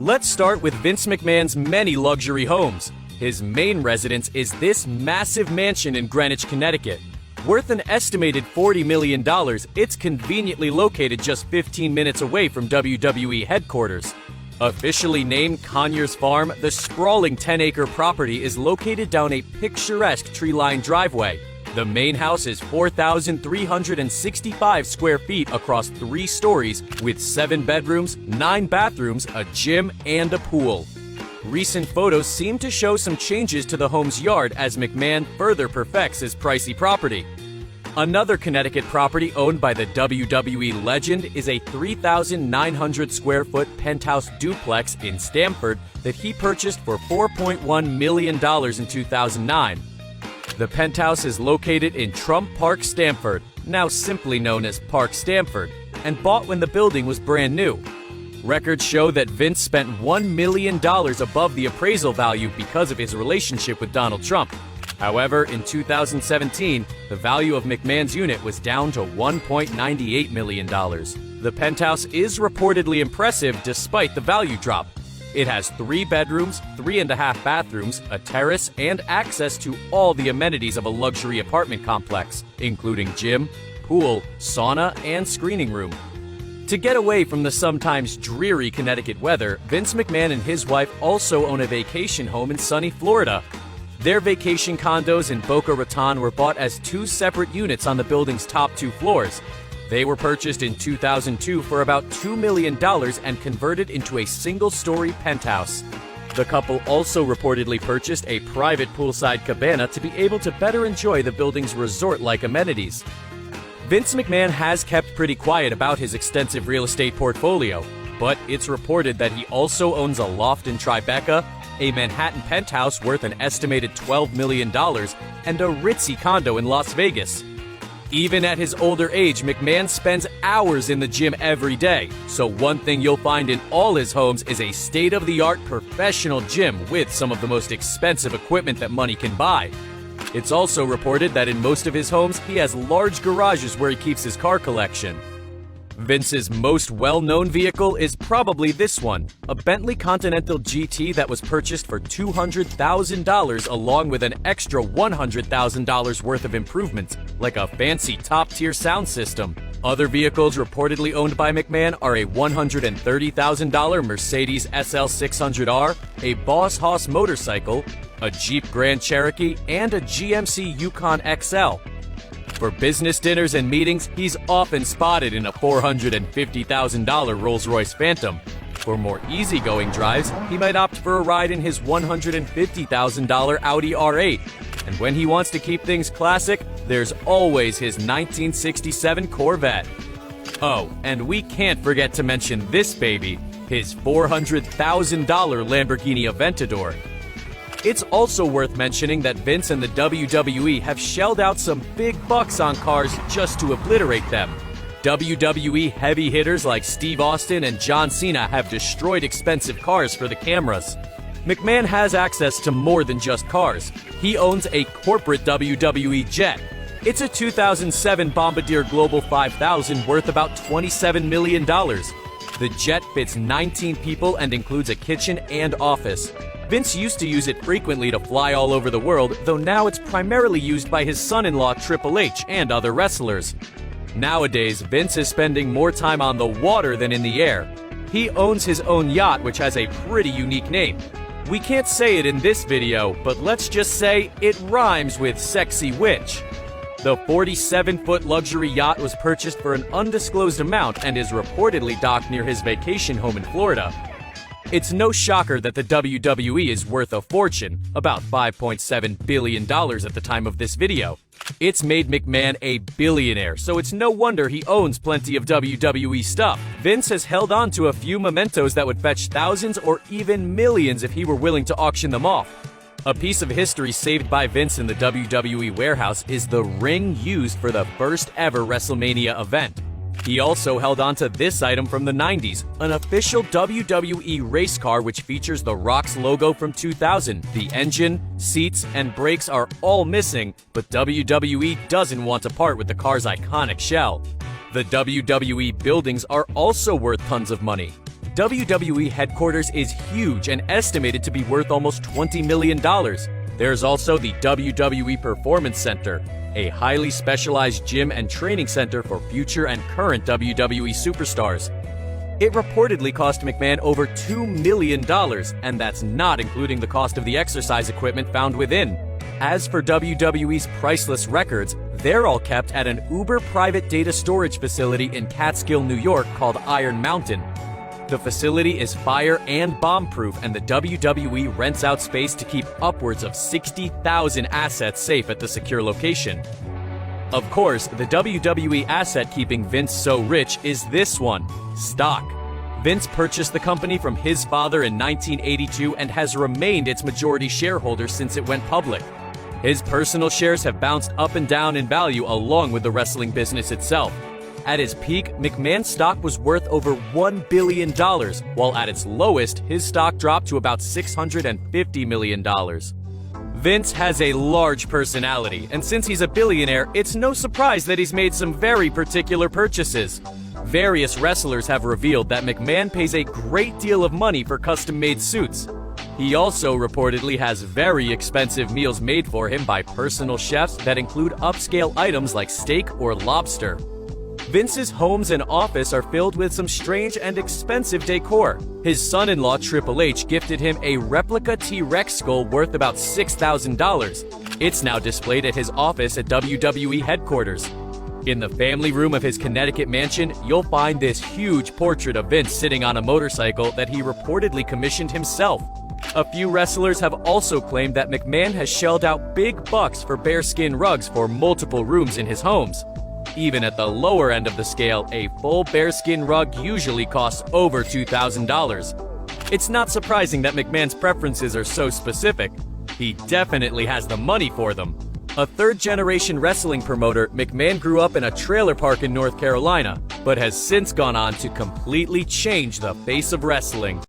Let's start with Vince McMahon's many luxury homes. His main residence is this massive mansion in Greenwich, Connecticut. Worth an estimated $40 million, it's conveniently located just 15 minutes away from WWE headquarters. Officially named Conyers Farm, the sprawling 10-acre property is located down a picturesque tree-lined driveway. The main house is 4,365 square feet across 3 stories with 7 bedrooms, 9 bathrooms, a gym, and a pool. Recent photos seem to show some changes to the home's yard as McMahon further perfects his pricey property. Another Connecticut property owned by the WWE legend is a 3,900 square foot penthouse duplex in Stamford that he purchased for $4.1 million in 2009. The penthouse is located in Trump Park, Stamford, now simply known as Park Stamford, and bought when the building was brand new. Records show that Vince spent $1 million above the appraisal value because of his relationship with Donald Trump. However, in 2017, the value of McMahon's unit was down to $1.98 million. The penthouse is reportedly impressive despite the value drop. It has 3 bedrooms, 3.5 bathrooms, a terrace, and access to all the amenities of a luxury apartment complex, including gym, pool, sauna, and screening room. To get away from the sometimes dreary Connecticut weather, Vince McMahon and his wife also own a vacation home in sunny Florida. Their vacation condos in Boca Raton were bought as 2 separate units on the building's top 2 floors. They were purchased in 2002 for about $2 million and converted into a single-story penthouse. The couple also reportedly purchased a private poolside cabana to be able to better enjoy the building's resort-like amenities. Vince McMahon has kept pretty quiet about his extensive real estate portfolio, but it's reported that he also owns a loft in Tribeca, a Manhattan penthouse worth an estimated $12 million, and a ritzy condo in Las Vegas. Even at his older age, McMahon spends hours in the gym every day, so one thing you'll find in all his homes is a state-of-the-art professional gym with some of the most expensive equipment that money can buy. It's also reported that in most of his homes, he has large garages where he keeps his car collection. Vince's most well-known vehicle is probably this one, a Bentley Continental GT that was purchased for $200,000 along with an extra $100,000 worth of improvements, like a fancy top-tier sound system. Other vehicles reportedly owned by McMahon are a $130,000 Mercedes SL 600R, a Boss Hoss motorcycle, a Jeep Grand Cherokee, and a GMC Yukon XL. For business dinners and meetings, he's often spotted in a $450,000 Rolls-Royce Phantom. For more easygoing drives, he might opt for a ride in his $150,000 Audi R8. And when he wants to keep things classic, there's always his 1967 Corvette. Oh, and we can't forget to mention this baby, his $400,000 Lamborghini Aventador. It's also worth mentioning that Vince and the WWE have shelled out some big bucks on cars just to obliterate them. WWE heavy hitters like Steve Austin and John Cena have destroyed expensive cars for the cameras. McMahon has access to more than just cars. He owns a corporate WWE jet. It's a 2007 Bombardier Global 5000 worth about $27 million. The jet fits 19 people and includes a kitchen and office. Vince used to use it frequently to fly all over the world, though now it's primarily used by his son-in-law Triple H and other wrestlers. Nowadays, Vince is spending more time on the water than in the air. He owns his own yacht, which has a pretty unique name. We can't say it in this video, but let's just say it rhymes with sexy witch. The 47-foot luxury yacht was purchased for an undisclosed amount and is reportedly docked near his vacation home in Florida. It's no shocker that the WWE is worth a fortune, about $5.7 billion at the time of this video. It's made McMahon a billionaire, so it's no wonder he owns plenty of WWE stuff. Vince has held on to a few mementos that would fetch thousands or even millions if he were willing to auction them off. A piece of history saved by Vince in the WWE warehouse is the ring used for the first ever WrestleMania event. He also held on to this item from the 90s, an official WWE race car which features the Rock's logo from 2000. The engine, seats, and brakes are all missing, but WWE doesn't want to part with the car's iconic shell. The WWE buildings are also worth tons of money. WWE headquarters is huge and estimated to be worth almost $20 million. There's also the WWE Performance Center, a highly specialized gym and training center for future and current WWE superstars. It reportedly cost McMahon over $2 million, and that's not including the cost of the exercise equipment found within. As for WWE's priceless records, they're all kept at an uber-private data storage facility in Catskill, New York called Iron Mountain. The facility is fire and bomb-proof, and the WWE rents out space to keep upwards of 60,000 assets safe at the secure location. Of course, the WWE asset keeping Vince so rich is this one: stock. Vince purchased the company from his father in 1982 and has remained its majority shareholder since it went public. His personal shares have bounced up and down in value along with the wrestling business itself. At his peak, McMahon's stock was worth over $1 billion, while at its lowest, his stock dropped to about $650 million. Vince has a large personality, and since he's a billionaire, it's no surprise that he's made some very particular purchases. Various wrestlers have revealed that McMahon pays a great deal of money for custom-made suits. He also reportedly has very expensive meals made for him by personal chefs that include upscale items like steak or lobster. Vince's homes and office are filled with some strange and expensive decor. His son-in-law Triple H gifted him a replica T-Rex skull worth about $6,000. It's now displayed at his office at WWE headquarters. In the family room of his Connecticut mansion, you'll find this huge portrait of Vince sitting on a motorcycle that he reportedly commissioned himself. A few wrestlers have also claimed that McMahon has shelled out big bucks for bearskin rugs for multiple rooms in his homes. Even at the lower end of the scale, a full bearskin rug usually costs over $2,000. It's not surprising that McMahon's preferences are so specific. He definitely has the money for them. A third-generation wrestling promoter, McMahon grew up in a trailer park in North Carolina, but has since gone on to completely change the face of wrestling.